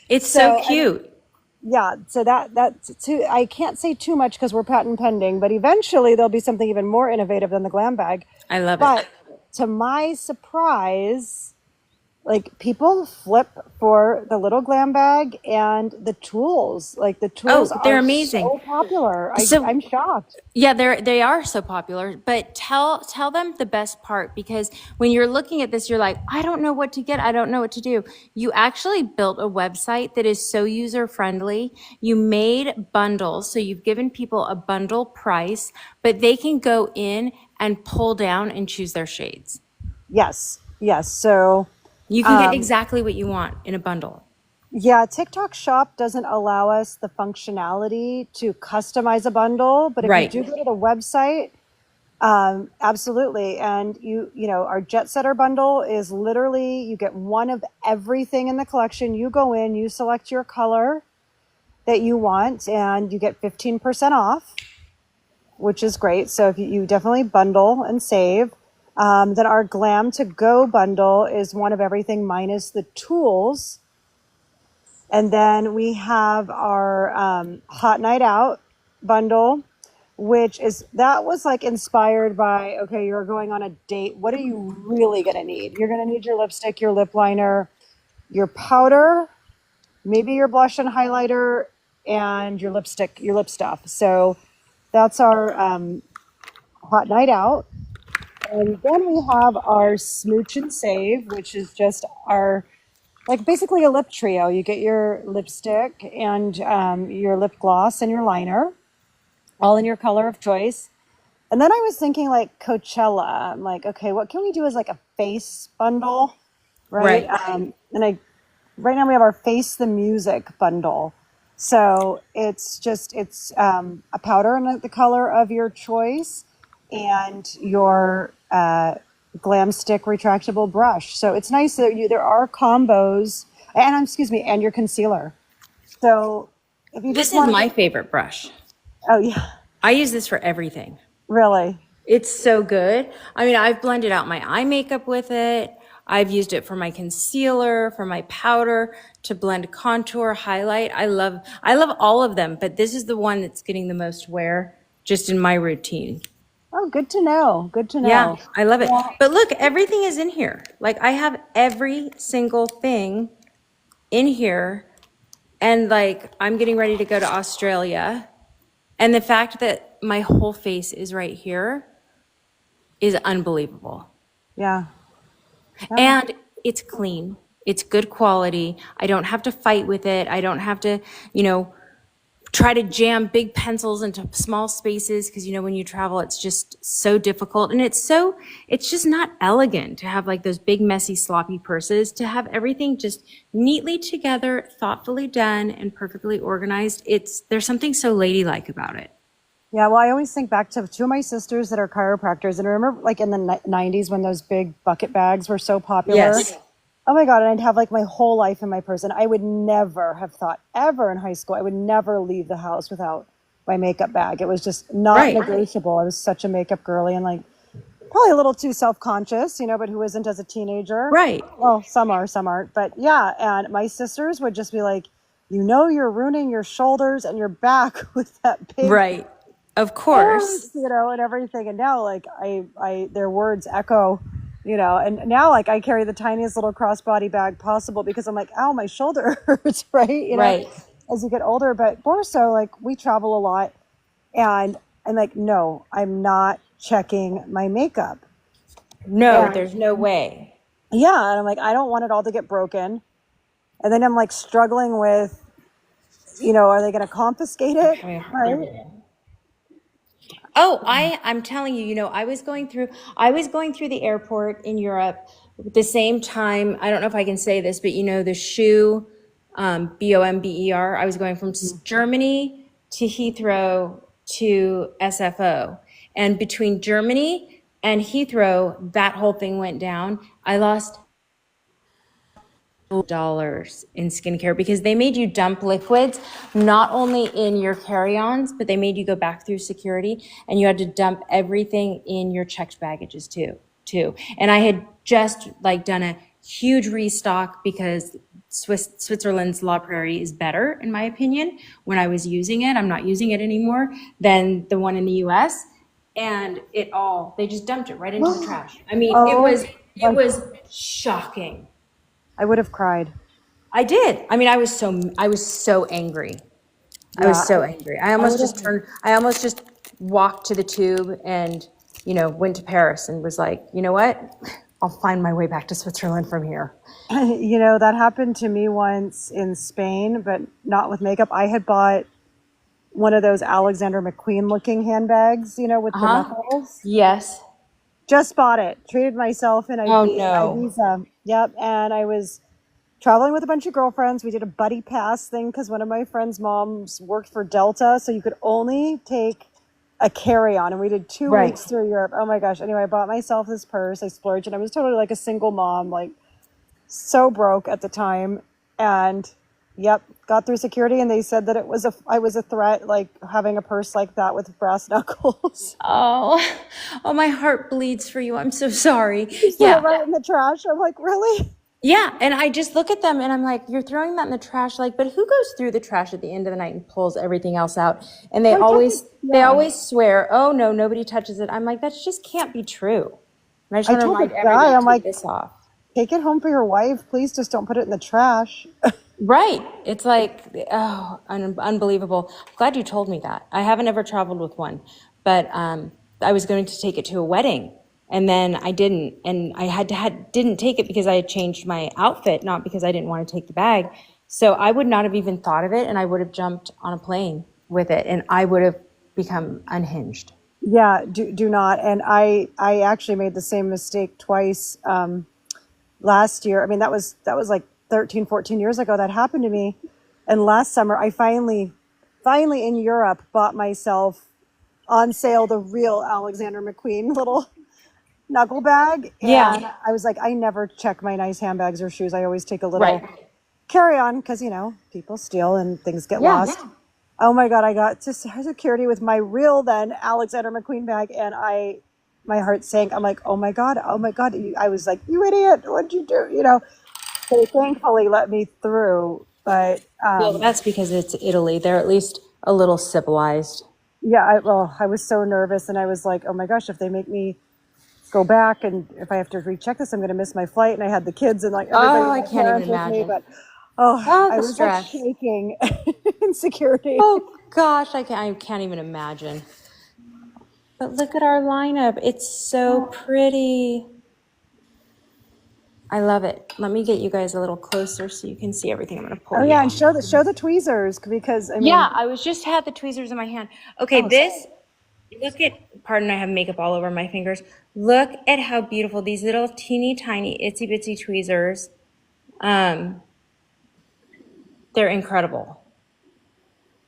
It's so cute. Yeah. So that's too, I can't say too much because we're patent pending, but eventually there'll be something even more innovative than the glam bag. I love it. But to my surprise, like people flip for the little glam bag and the tools. Like the tools they're are amazing. so popular. I'm shocked. Yeah, they are so popular. But tell them the best part, because when you're looking at this, you're like, I don't know what to get. I don't know what to do. You actually built a website that is so user friendly. You made bundles, so you've given people a bundle price, but they can go in and pull down and choose their shades. Yes. So you can get exactly what you want in a bundle. Yeah, TikTok Shop doesn't allow us the functionality to customize a bundle, but if you do go to the website, absolutely. And you know, our Jet Setter bundle is literally, you get one of everything in the collection. You go in, you select your color that you want, and you get 15% off, which is great. So if you definitely bundle and save. Then our Glam to Go bundle is one of everything minus the tools. And then we have our Hot Night Out bundle, that was like inspired by, okay, you're going on a date. What are you really going to need? You're going to need your lipstick, your lip liner, your powder, maybe your blush and highlighter, and your lipstick, your lip stuff. So that's our Hot Night Out. And then we have our Smooch and Save, which is just our, like basically a lip trio. You get your lipstick and your lip gloss and your liner, all in your color of choice. And then I was thinking like Coachella. I'm like, okay, what can we do as like a face bundle, right? Right now we have our Face the Music bundle. So it's a powder in the color of your choice and your Glam Stick retractable brush. So it's nice that there are combos, and and your concealer. So if you this is my favorite brush. Oh yeah, I use this for everything. Really? It's so good. I mean, I've blended out my eye makeup with it. I've used it for my concealer, for my powder, to blend contour, highlight. I love all of them, but this is the one that's getting the most wear just in my routine. Oh, good to know. Yeah, I love it. Yeah. But look, everything is in here. Like I have every single thing in here. And like, I'm getting ready to go to Australia. And the fact that my whole face is right here is unbelievable. Yeah. And it's clean. It's good quality. I don't have to fight with it. I don't have to, try to jam big pencils into small spaces, because when you travel it's just so difficult, and it's just not elegant to have like those big messy sloppy purses. To have everything just neatly together, thoughtfully done, and perfectly organized, there's something so ladylike about it. Yeah, well, I always think back to two of my sisters that are chiropractors, and I remember like in the 90s when those big bucket bags were so popular. Yes. Oh my God. And I'd have like my whole life in my purse. And I would never have thought ever in high school, I would never leave the house without my makeup bag. It was just not Right. negotiable. I was such a makeup girly and like probably a little too self-conscious, but who isn't as a teenager? Right. Well, some are, some aren't. But yeah. And my sisters would just be like, you're ruining your shoulders and your back with that big Right. Of purse, course. and everything. And now like their words echo, and now like I carry the tiniest little crossbody bag possible because I'm like, ow, my shoulder hurts, right? Right. As you get older, but more so like we travel a lot and I'm like, no, I'm not checking my makeup. No, And there's no way. yeah, and I'm like, I don't want it all to get broken. And then I'm like struggling with, are they going to confiscate it? Right? Oh, I'm telling you, I was going through the airport in Europe at the same time. I don't know if I can say this, but the shoe, BOMBER. I was going from Germany to Heathrow to SFO. And between Germany and Heathrow, that whole thing went down. I lost dollars in skincare because they made you dump liquids not only in your carry-ons, but they made you go back through security and you had to dump everything in your checked baggages too. And I had just like done a huge restock because Switzerland's La Prairie is better, in my opinion. When I was using it, I'm not using it anymore, than the one in the US. And they just dumped it right into the trash. I mean, Oh, it was shocking. I would have cried. I did. I mean, I was so angry. I was Yeah, so angry. I would have. I almost just walked to the tube and, went to Paris and was like, you know what? I'll find my way back to Switzerland from here. That happened to me once in Spain, but not with makeup. I had bought one of those Alexander McQueen looking handbags, with the Uh-huh. knuckles. Yes. Just bought it, treated myself in Oh no. Ibiza. Yep. And I was traveling with a bunch of girlfriends. We did a buddy pass thing because one of my friends' moms worked for Delta. So you could only take a carry-on. And we did 2 weeks Right. through Europe. Oh my gosh. Anyway, I bought myself this purse. I splurged and I was totally like a single mom, like so broke at the time. And yep, got through security and they said that I was a threat, like having a purse like that with brass knuckles. Oh, oh, my heart bleeds for you. I'm so sorry. Just threw it Yeah. right in the trash. I'm like, really? Yeah, and I just look at them and I'm like, you're throwing that in the trash, like, but who goes through the trash at the end of the night and pulls everything else out? And Like, they yeah. always swear, oh no, nobody touches it. I'm like, that just can't be true. And I just I want to told the remind guy, everybody I'm to take like, this off. take it home for your wife. Please just don't put it in the trash. Right. It's like, oh, unbelievable. Glad you told me that. I haven't ever traveled with one, but I was going to take it to a wedding and then I didn't. And I didn't take it because I had changed my outfit, not because I didn't want to take the bag. So I would not have even thought of it and I would have jumped on a plane with it and I would have become unhinged. Yeah, do not. And I actually made the same mistake twice last year. I mean, that was like 13, 14 years ago that happened to me. And last summer, I finally in Europe bought myself on sale the real Alexander McQueen little knuckle bag. Yeah. And I was like, I never check my nice handbags or shoes. I always take a little Right. carry on because, people steal and things get Yeah. lost. Oh my God, I got to security with my real then Alexander McQueen bag and my heart sank. I'm like, oh my God. I was like, you idiot, what'd you do? They thankfully let me through. But Well, that's because it's Italy. They're at least a little civilized. yeah, I was so nervous and I was like, oh my gosh, if they make me go back and if I have to recheck this, I'm going to miss my flight. And I had the kids and like everybody, Oh, I my can't even parents with me, imagine. but Oh, I the was like stress. shaking in security. Oh gosh, I can't even imagine. But look at our lineup. It's so pretty. I love it. Let me get you guys a little closer so you can see everything. I'm going to pull Oh you yeah, and up. show the tweezers because I Yeah, mean, I was just had the tweezers in my hand. Okay, oh, this, look at, pardon, I have makeup all over my fingers. Look at how beautiful these little teeny tiny itsy bitsy tweezers. Um, they're incredible.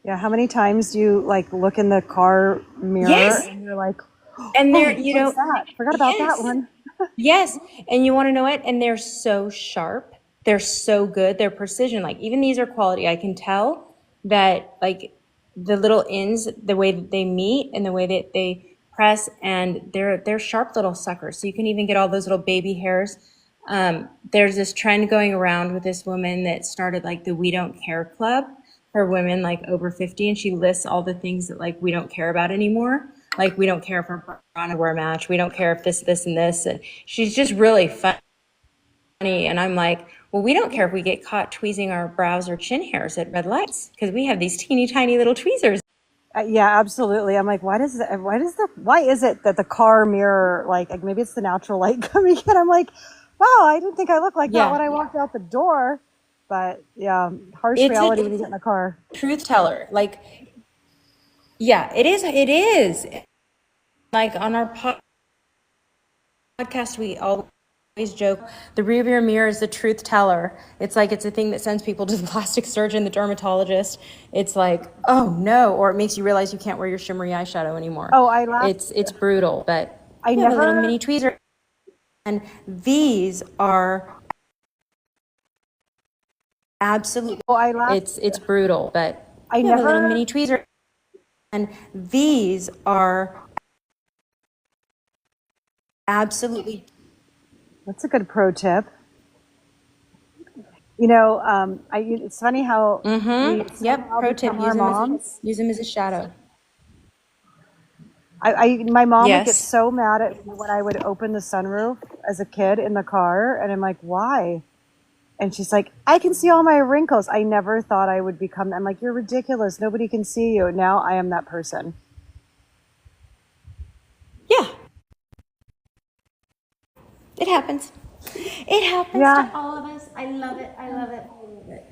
yeah. How many times do you like look in the car mirror Yes. and you're like, And oh, they're, what's that? Forgot about that yes. one. Yes, and you want to know it? And they're so sharp. They're so good. They're precision. Like even these are quality. I can tell that like the little ends, the way that they meet and the way that they press, and they're sharp little suckers. So you can even get all those little baby hairs. There's this trend going around with this woman that started like the We Don't Care Club for women like over 50, and she lists all the things that like we don't care about anymore. Like we don't care if our bra wear match. We don't care if this, and this. And she's just really funny. And I'm like, well, we don't care if we get caught tweezing our brows or chin hairs at red lights because we have these teeny tiny little tweezers. Yeah, absolutely. I'm like, why is it that the car mirror, like maybe it's the natural light coming in? I'm like, wow, I didn't think I looked like that Yeah, when I walked out the door. But yeah, harsh it's reality when you a get in the car. truth teller. Like, yeah, it is. It is. Like on our podcast, we always joke the rearview mirror is the truth teller. It's like it's a thing that sends people to the plastic surgeon, the dermatologist. It's like, oh no, or it makes you realize you can't wear your shimmery eyeshadow anymore. Oh, I laughed. It's brutal, but I we have a little never, mini tweezer, and these are absolutely. oh, I laughed. It's brutal, but I we have a little never, mini tweezer, and these are absolutely. that's a good pro tip. It's funny how we Yep, somehow pro tip: become our moms. use them as a shadow. My mom would get Yes. so mad at me when I would open the sunroof as a kid in the car, and I'm like, why? And she's like, I can see all my wrinkles. I never thought I would become. I'm like, you're ridiculous. Nobody can see you. Now I am that person. Yeah, it happens. It happens to Yeah. all of us. I love it. I love it. I love it.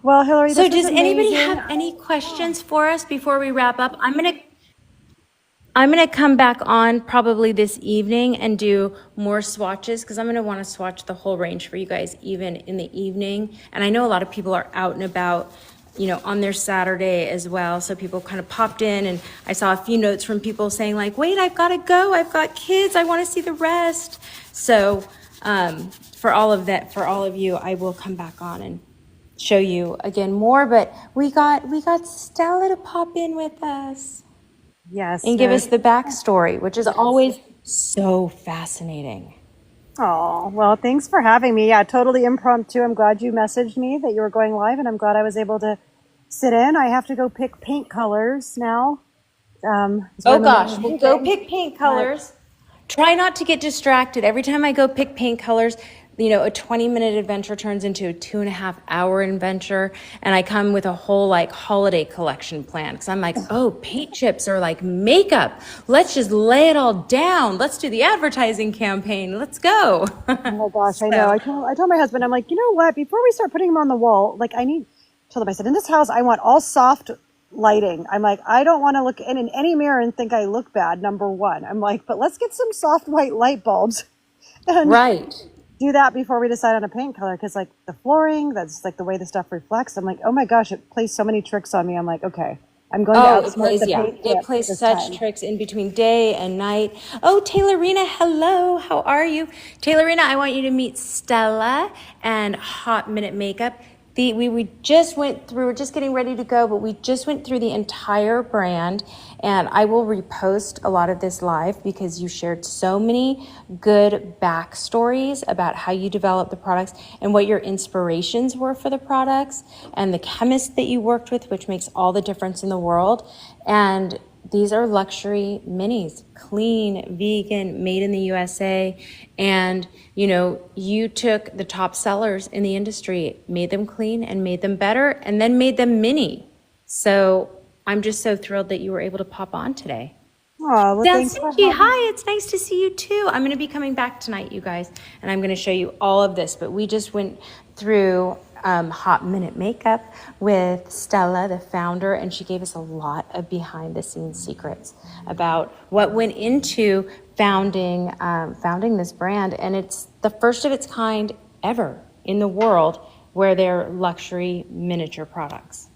Well, Hillary, So, this was does anybody amazing. have any questions for us before we wrap up? I'm gonna come back on probably this evening and do more swatches because I'm gonna want to swatch the whole range for you guys even in the evening. And I know a lot of people are out and about, on their Saturday as well. So people kind of popped in, and I saw a few notes from people saying like, "Wait, I've got to go. I've got kids. I want to see the rest." So for all of that, for all of you, I will come back on and show you again more. But we got Stella to pop in with us Yes. and give us the backstory, which is always so fascinating. Oh, well, thanks for having me. Yeah, totally impromptu. I'm glad you messaged me that you were going live, and I'm glad I was able to sit in. I have to go pick paint colors now. So Oh I'm in the middle gosh, of well, go moving. pick paint But colors. Try not to get distracted. Every time I go pick paint colors, a 20-minute adventure turns into a 2.5-hour adventure. And I come with a whole like holiday collection plan because I'm like, oh, paint chips are like makeup. Let's just lay it all down. Let's do the advertising campaign. Let's go. oh my gosh, I know. So, I told my husband, I'm like, you know what? Before we start putting them on the wall, like told him, I said, in this house, I want all soft lighting. I'm like, I don't want to look in any mirror and think I look bad. Number one, I'm like, but let's get some soft white light bulbs and right. do that before we decide on a paint color. Because like the flooring, that's like the way the stuff reflects. I'm like, oh my gosh, it plays so many tricks on me. I'm like, okay, I'm going to Oh, it outsmart plays, the yeah. paint It tips plays this such time. tricks in between day and night. Oh, Taylorina, hello. How are you? Taylorina, I want you to meet Stella and Hot Minute Makeup. We just went through, we're just getting ready to go, but we just went through the entire brand, and I will repost a lot of this live because you shared so many good backstories about how you developed the products and what your inspirations were for the products and the chemist that you worked with, which makes all the difference in the world. And these are luxury minis, clean, vegan, made in the USA. And, you took the top sellers in the industry, made them clean and made them better, and then made them mini. So I'm just so thrilled that you were able to pop on today. Oh, well, thanks for Helsinki, having hi, it's nice to see you too. I'm going to be coming back tonight, you guys, and I'm going to show you all of this. But we just went through Hot Minute Makeup with Stella, the founder, and she gave us a lot of behind the scenes secrets about what went into founding this brand. And it's the first of its kind ever in the world where they're luxury miniature products.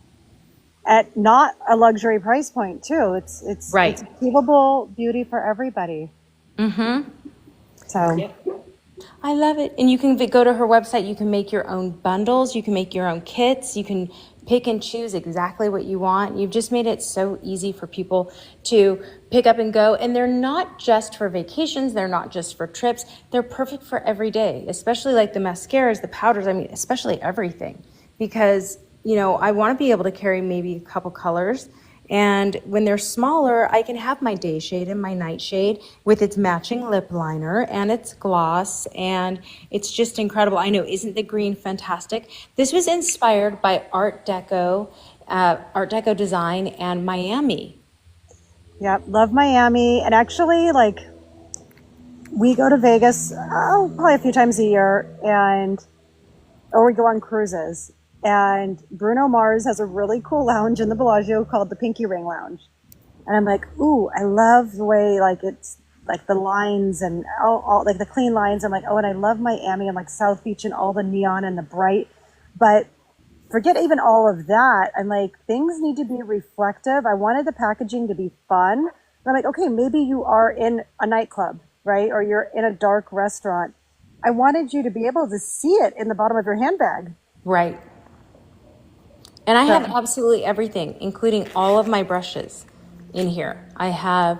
at not a luxury price point too. It's Right. achievable beauty for everybody. So I love it. And you can go to her website. You can make your own bundles. You can make your own kits. You can pick and choose exactly what you want. You've just made it so easy for people to pick up and go. And they're not just for vacations. They're not just for trips. They're perfect for every day, especially like the mascaras, the powders. I mean, especially everything, because, you know, I want to be able to carry maybe a couple colors. And when they're smaller, I can have my day shade and my night shade with its matching lip liner and its gloss. And it's just incredible. I know, isn't the green fantastic? This was inspired by Art Deco design and Miami. Yep, love Miami. And actually, like, we go to Vegas probably a few times a year, or we go on cruises. And Bruno Mars has a really cool lounge in the Bellagio called the Pinky Ring Lounge. And I'm like, ooh, I love the way, like, it's like the lines and all like the clean lines. I'm like, oh, and I love Miami and like South Beach and all the neon and the bright. But forget even all of that. I'm like, things need to be reflective. I wanted the packaging to be fun. But I'm like, okay, maybe you are in a nightclub, right? Or you're in a dark restaurant. I wanted you to be able to see it in the bottom of your handbag. Right. And I have absolutely everything, including all of my brushes in here. I have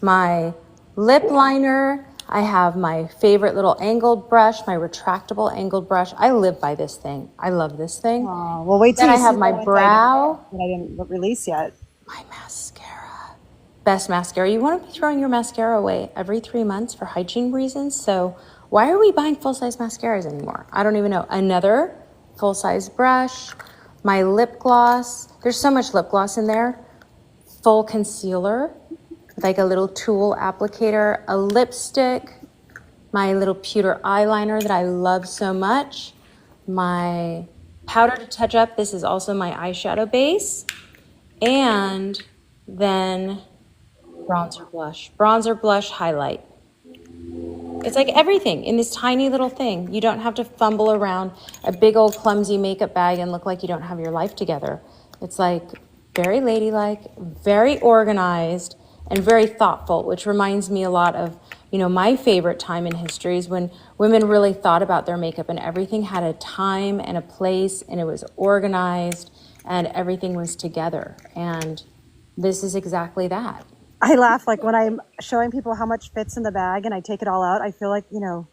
my lip liner. I have my favorite little angled brush, my retractable angled brush. I live by this thing. I love this thing. Oh, well, wait till Then you I have see my the ones brow. that I didn't release yet. My mascara. Best mascara. You want to be throwing your mascara away every 3 months for hygiene reasons. So why are we buying full-size mascaras anymore? I don't even know. Another full-size brush. My lip gloss. There's so much lip gloss in there. Full concealer, like a little tulle applicator, a lipstick, my little pewter eyeliner that I love so much, my powder to touch up. This is also my eyeshadow base. And then bronzer blush highlight. It's like everything in this tiny little thing. You don't have to fumble around a big old clumsy makeup bag and look like you don't have your life together. It's like very ladylike, very organized, and very thoughtful, which reminds me a lot of, you know, my favorite time in history is when women really thought about their makeup and everything had a time and a place and it was organized and everything was together. And this is exactly that. I laugh like when I'm showing people how much fits in the bag and I take it all out. I feel like, you know,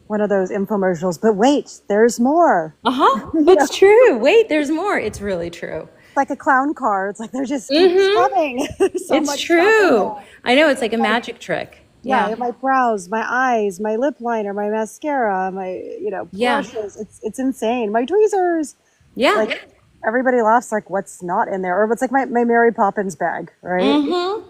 one of those infomercials. But wait, there's more. It's true. Wait, there's more. It's really true. It's like a clown car. It's like they're just coming. It's true. I know. It's like a magic trick. Yeah, my brows, my eyes, my lip liner, my mascara, my, you know, brushes. It's insane. My tweezers. Yeah. Like everybody laughs like what's not in there. Or it's like my Mary Poppins bag, right?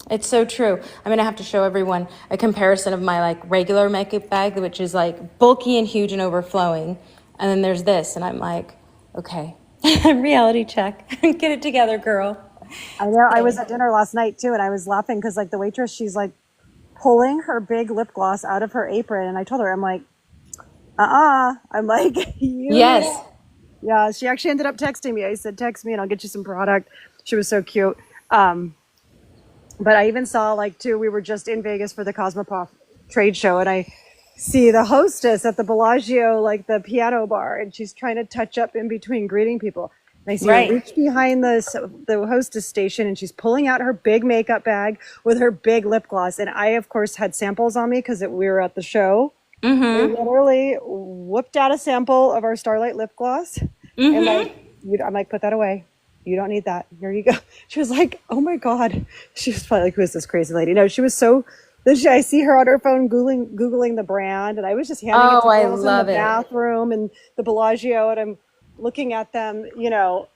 It's so true. I'm going to have to show everyone a comparison of my like regular makeup bag, which is like bulky and huge and overflowing. And then there's this. And I'm like, okay, reality check. Get it together, girl. I know. I was at dinner last night too. And I was laughing because like the waitress, she's like pulling her big lip gloss out of her apron. And I told her, I'm like, I'm like, Yes. Yeah. She actually ended up texting me. I said, text me and I'll get you some product. She was so cute. But I even saw like too, we were just in Vegas for the Cosmoprof trade show and I see the hostess at the Bellagio, like the piano bar, and she's trying to touch up in between greeting people. And I see her reach behind the hostess station and she's pulling out her big makeup bag with her big lip gloss. And I, of course, had samples on me because we were at the show. We literally whipped out a sample of our Starlight lip gloss. And I'm like, put that away. You don't need that. Here you go. She was like, oh my God. She was probably like, who is this crazy lady? No, she was so, I see her on her phone Googling the brand. And I was just handing it to girls in the bathroom and the Bellagio. And I'm looking at them, you know,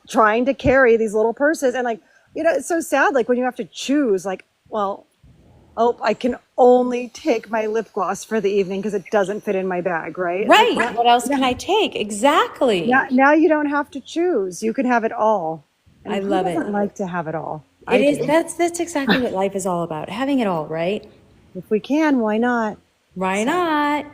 trying to carry these little purses. And like, you know, it's so sad. Like when you have to choose, like, well, I can only take my lip gloss for the evening because it doesn't fit in my bag, right? Right. Like, what else can I take? Exactly. Now you don't have to choose. You can have it all. And I love it. Who doesn't like to have it all? It is. That's exactly what life is all about. Having it all, right? If we can, why not? Why not?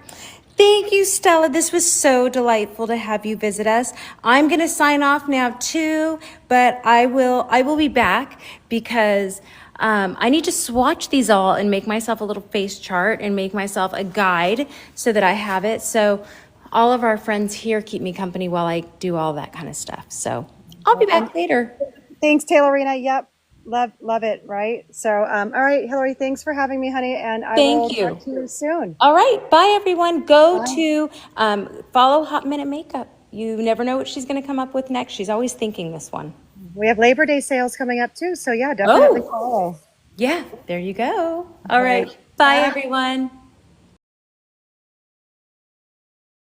Thank you, Stella. This was so delightful to have you visit us. I'm going to sign off now too, but I will be back because I need to swatch these all and make myself a little face chart and make myself a guide so that I have it. So all of our friends here keep me company while I do all that kind of stuff. So I'll be back later. Thanks, Taylorina. Yep. Love it. Right. So, all right, Hillary, thanks for having me, honey. And I will Thank you. talk to you soon. All right. Bye, everyone. Go to follow Hot Minute Makeup. You never know what she's going to come up with next. She's always thinking this one. We have Labor Day sales coming up too. So yeah, definitely follow. Yeah, there you go. All right. Bye, everyone.